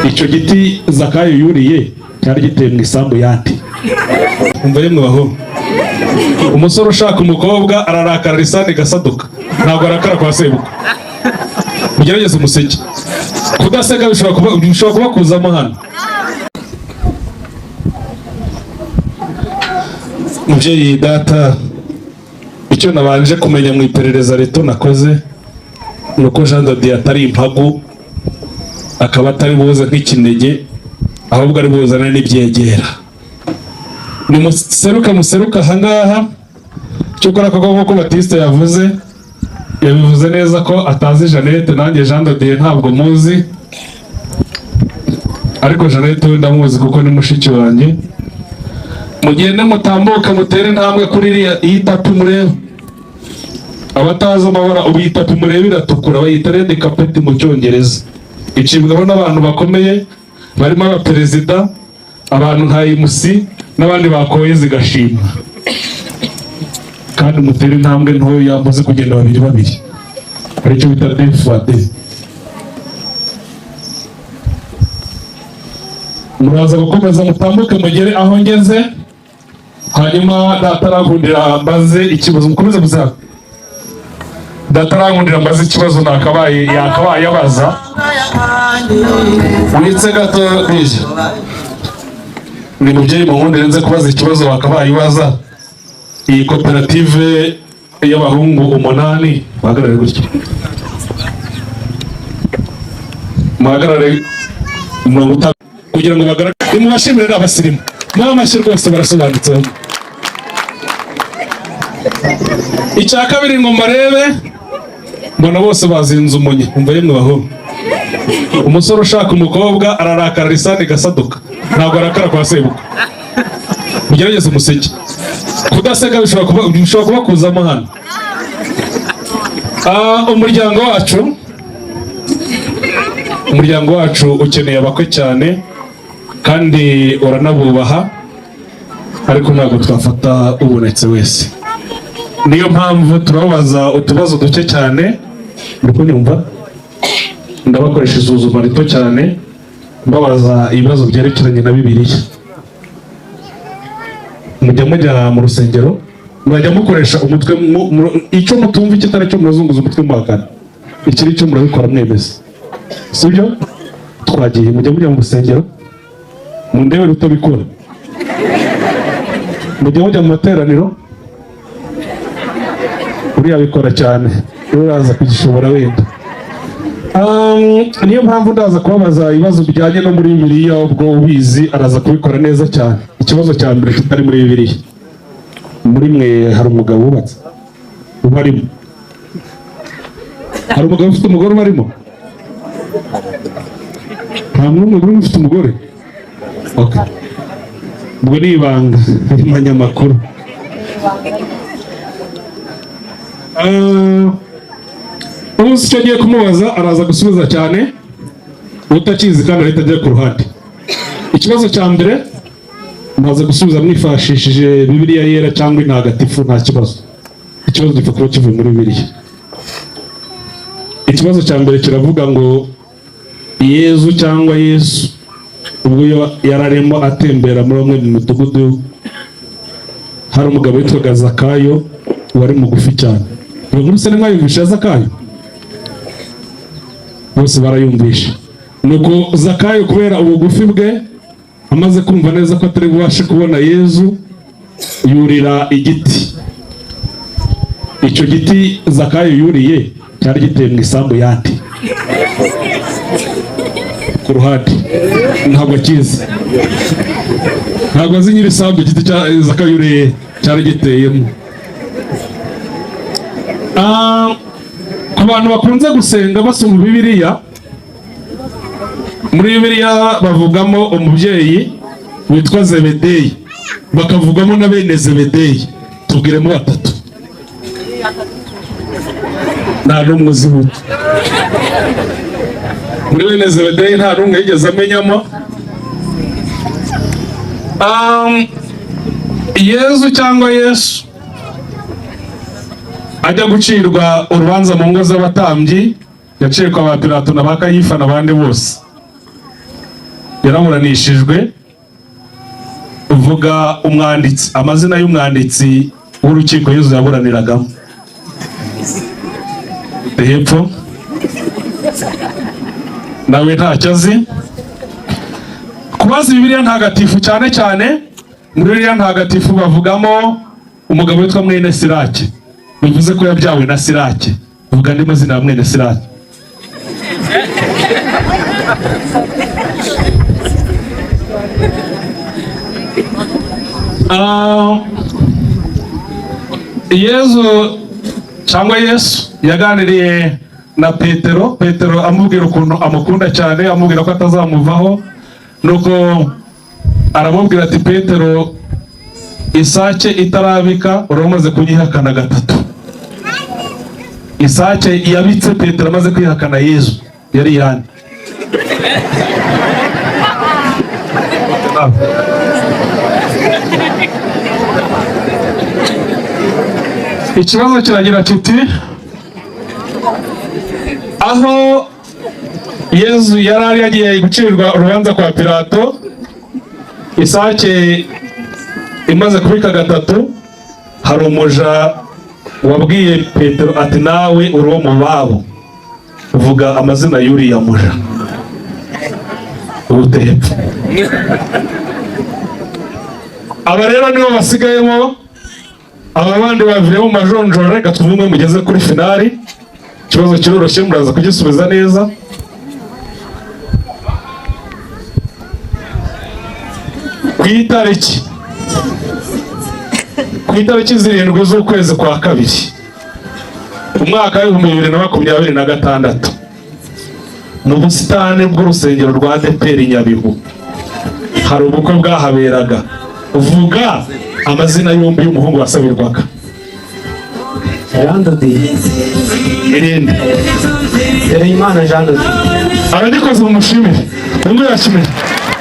icyo giti Zakayo yuriye cyari giteye mu isambu yandi. Umva yemwe baho, umusore ushaka umukobwa ararakara lisani gasaduka, ntabwo arakara kwa sebuka. Mugerageze umuseke, kudaseka bishobora kuba kuzamo hano. Mubyeyi data, icyo nabanje kumenya mu iperereza rito nakoze nuko Jean de Dieu atari impagu, akaba atari buze nk'ikinege, ahubwo ari buzane n'ibyegera. Ni museruka ahangaha, cyokora koko ko Batiste yabivuze neza ko atazi Jeannette, nanjye Jean de Dieu ntabwo muzi, ariko Jeannette we ndamuzi kuko ni mushiki wanjye. Mugende mutambuka mutere intambwe kuri iyi tapi mureba. Abatazi amabara ubu iyi tapi mureba iratukura, bayita red carpet mu Cyongereza. Icibwaho n'abantu bakomeye barimo abaperezida, abantu nka MC n'abandi bakoye zigashima. Kandi mutere intambwe ntoyo yamaze kugenda babiri, aricyo bita defade. Muraza gukomeza mutambuke mugere aho ngeze, hanyuma datarankundira mbaze ikibazo. Mukomeze muzaka, datarankundira mbaze ikibazo yakabaye abaza. Witse gato nije ni mubyeyi munkundire nze kubaza ikibazo wakabaye ubaza. Iyi koperative y'abahungu 8 bahagarare gutya, muhagarare kugira ngo bagaragare. Nimubashimire abasirimu, n'amashyi rwose barasobanutseho. Icya kabiri ngo mbarebe, mbona bose bazinze umunye. Umva yemwe baho, umusore ushaka umukobwa ararakara lisani gasaduka, ntabwo arakara kwa sebuka. Mugerageze umuseke, kudaseka bishobora kuba kuzamo hano. Umuryango wacu ukeneye abakwe cyane kandi uranabubaha, ariko ntabwo twafata ubonetse wese. Niyo mpamvu turabaza utubazo duke cyane. Uriko nyumva ndabakoresha isuzuma rito cyane, mbabaza ibibazo byerekeranye na Bibiliya. Mujya mu rusengero, murajya mukoresha umutwe, icyo mutumva kitari cyo murazunguza umutwe muhakana, ikiri cyo murabikora mwemeza, sibyo? Twagiye mujya mu rusengero, mundebe rutabikora. Mujya mu materaniro, uriya bikora cyane, uraza kugishobora wenda. Niyo mpamvu ndaza kubabaza ibibazo bijyanye no muri Bibiliya, ubwo ubizi araza kubikora neza cyane. Ikibazo cya mbere kitari muri Bibiliya, muri mwe hari umugabo wubatse ubarimo? Hari umugabo ufite umugore ubarimo? Nta n'umwe ufite umugore? Okay, ubwo ni ibanga ry'abanyamakuru. Ubuze icyo agiye kumubaza araza gusubiza cyane, utakizi kandi ahita ajya ku ruhande. Ikibazo cya mbere maze gusubiza mwifashishije Bibiliya yera cyangwa intagatifu, nta kibazo. Ikibazo gipfa kuba kivuye muri Bibiliya. Ikibazo cya mbere kiravuga ngo Yezu cyangwa Yesu ubwo yararemo atembera muri umwe mu midugudu, hari umugabo witwaga Zakayo wari mugufi cyane. Ubu muri sene mwayumvisha Zakayo? Bose barayumvisha. Nuko Zakayo kubera ubugufi bwe, amaze kumva neza ko atari bubashe kubona Yezu, yurira igiti. Icyo giti Zakayo yuriye cyari giteye mu isambu yandi ku ruhande, ntabwo akizi, ntabwo azi nyiri isambu igiti cya Zakayo yuriye cyari giteyemo. Ku bantu bakunze gusenga basoma Bibiliya, muri Bibiliya bavugamo umubyeyi witwa Zebedeyi, bakavugamo na bene Zebedeyi. Tubwiremo 3. Nta n'umwe uzi buto muri bene Zebedeyi, nta n'umwe yigeze amenyamo. Yezu cyangwa Yesu ajya gucirwa urubanza mu ngo z'abatambyi, yaciye kwa ba Pilato na ba Kayifa n'abandi bose. yaraburanishijwe. Uvuga umwanditsi, amazina y'umwanditsi w'urukiko Yezu yaburaniragamo. Hepfo nawe ntacyo azi. Kubaza Bibiliya ntagatifu cyane cyane muri Bibiliya ntagatifu bavugamo umugabo witwa mwene Sirake, bivuze ko yabyawe na Sirake. Uvuga andi mazina ya mwene Sirake. Yezu cyangwa Yesu yaganiriye na Petero amubwira ukuntu amukunda cyane, amubwira ko atazamuvaho. Nuko aramubwira ati, Petero, isake itarabika uramaze kuyihakana gatatu. Isake yabitse Petero amaze kwihakana Yezu yari yani. Ikibazo kiragira kiti, aho Yezu yari yagiye gucirirwa urubanza kwa Pilato, isake imaze kubika gatatu, hari umuja wabwiye Petero ati, nawe uri uwo mu babo. Uvuga amazina y'uriya muja ubutepfo. Aba rero nibo basigayemo, aba bandi bavuye mu majonjora. Reka tuvume mugeze kuri finali. Ikibazo kiroroshye, muraza kugisubiza neza. Ku itariki 7 z'ukwezi kwa kabiri umwaka wa 2026 mu busitani bw'urusengero rwa ADEPR Nyabihu hari ubukwe bwahaberaga. Uvuga amazina yombi y'umuhungu wasabirwaga. Jean Dodi. Irinde. Imana Jean Dodi. Arandikoze umushimire. Ngo yashimire.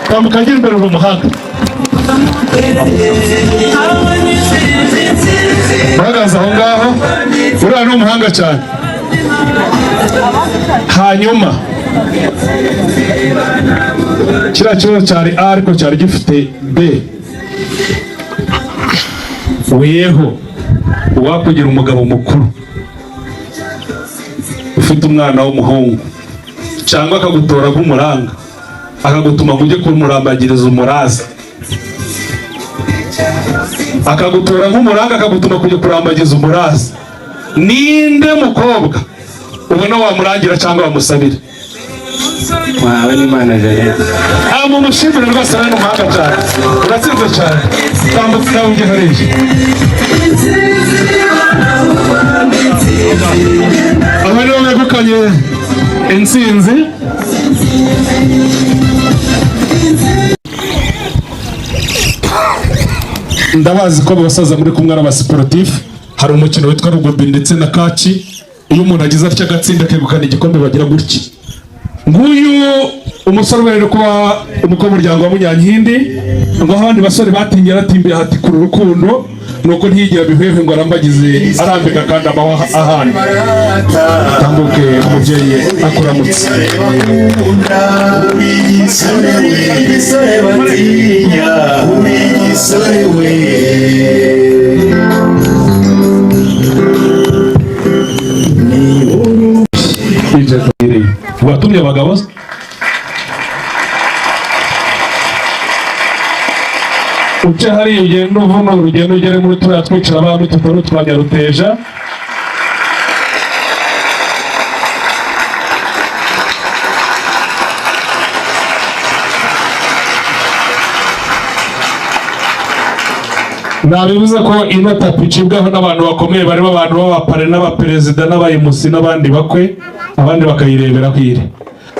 Tamukagira imbere mu muhanda. Bahagaze aho ngaho, uriya ni umuhanga cyane. Hanyuma kiriya kibazo cyari A ariko cyari gifite B. Weho uwakugira umugabo mukuru ufite umwana w'umuhungu cyangwa akagutora nk'umuranga akagutuma ngo ujye kumurambagiriza umuraza, akagutora nk'umuranga akagutuma kujya kurambagiza umuraza, ninde mukobwa ubona wamurangira cyangwa wamusabira? Wawe ni Imana Jeannette. Mu mushimire rwose ari umuhanga cyane, uratsinze cyane. Tambutse nawe ujye hariya. Aba nibo begukanye intsinzi. Ndabazi ko abasaza muri kumwe ari abasiporutifu. Hari umukino witwa rugubi ndetse na kaci. Iyo umuntu agize atya agatsinda akegukana igikombe bagira gutya. Nguyu umusore ubereye kuba umukwe w'umuryango wa Munyankindi, ngo abandi basore batinye aratimbiye hati kuri urukundo, nuko ntiyigira bihwehwe ngo arambagize arambika kandi amaho ahandi. Tambuke umubyeyi akuramutse. Watumye abagabo uce hariya ugenda uvuna urugendo ugere muri turiya twicara abantu tutari twa Nyaruteja. Nabivuze ko ino tapi icibwaho n'abantu bakomeye, barimo abantu b'abapare n'abaperezida n'abayimusi n'abandi bakwe, abandi bakayirebera kwire.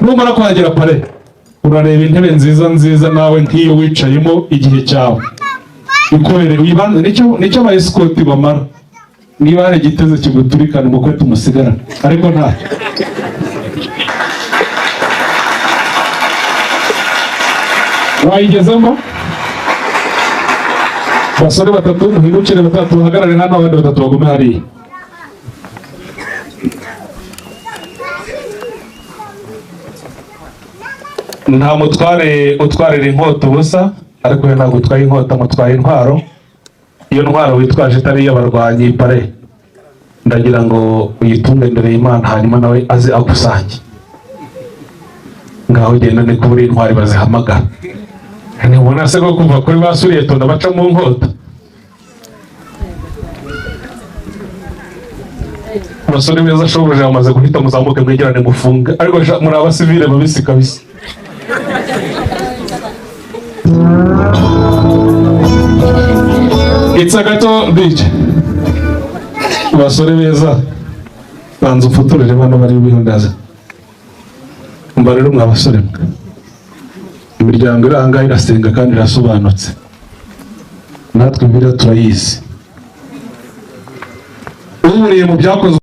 Numara kuhagera pare urareba intebe nziza nawe nk'iyo wicayemo igihe cyawe ikorere wibanze. Nicyo aba escort bamara. Niba hari igiteze kiguturikana umukwe tumusigara, ariko nta wayigezemo. Basore batatu muhindukire, batatu hagarare hano, abandi batatu bagume hariya. nta mutware utwarira inkota ubusa, ariko we ntabwo utwaye inkota, mutwaye intwaro. Iyo ntwaro witwaje itari iy'abarwanyi pare, ndagira ngo uyitunge imbere y'Imana, hanyuma nawe aze agusange. Ngaho genda ni kubura intwari bazihamagara. Ntibona se ko kuva kuri basuriye tonda baca mu nkota. Abasore beza shoboje bamaze guhita muzamuke mwegerane mufunge, ariko muri abasivile babisi kabisa. Itsa gato DJ. Abasore beza banza ufuturire bano bari bihundaza. Umva rero mwa basore mwe, imiryango iranga irasenga kandi irasobanutse, natwe mbere turayizi. Uburiye mu byakozwe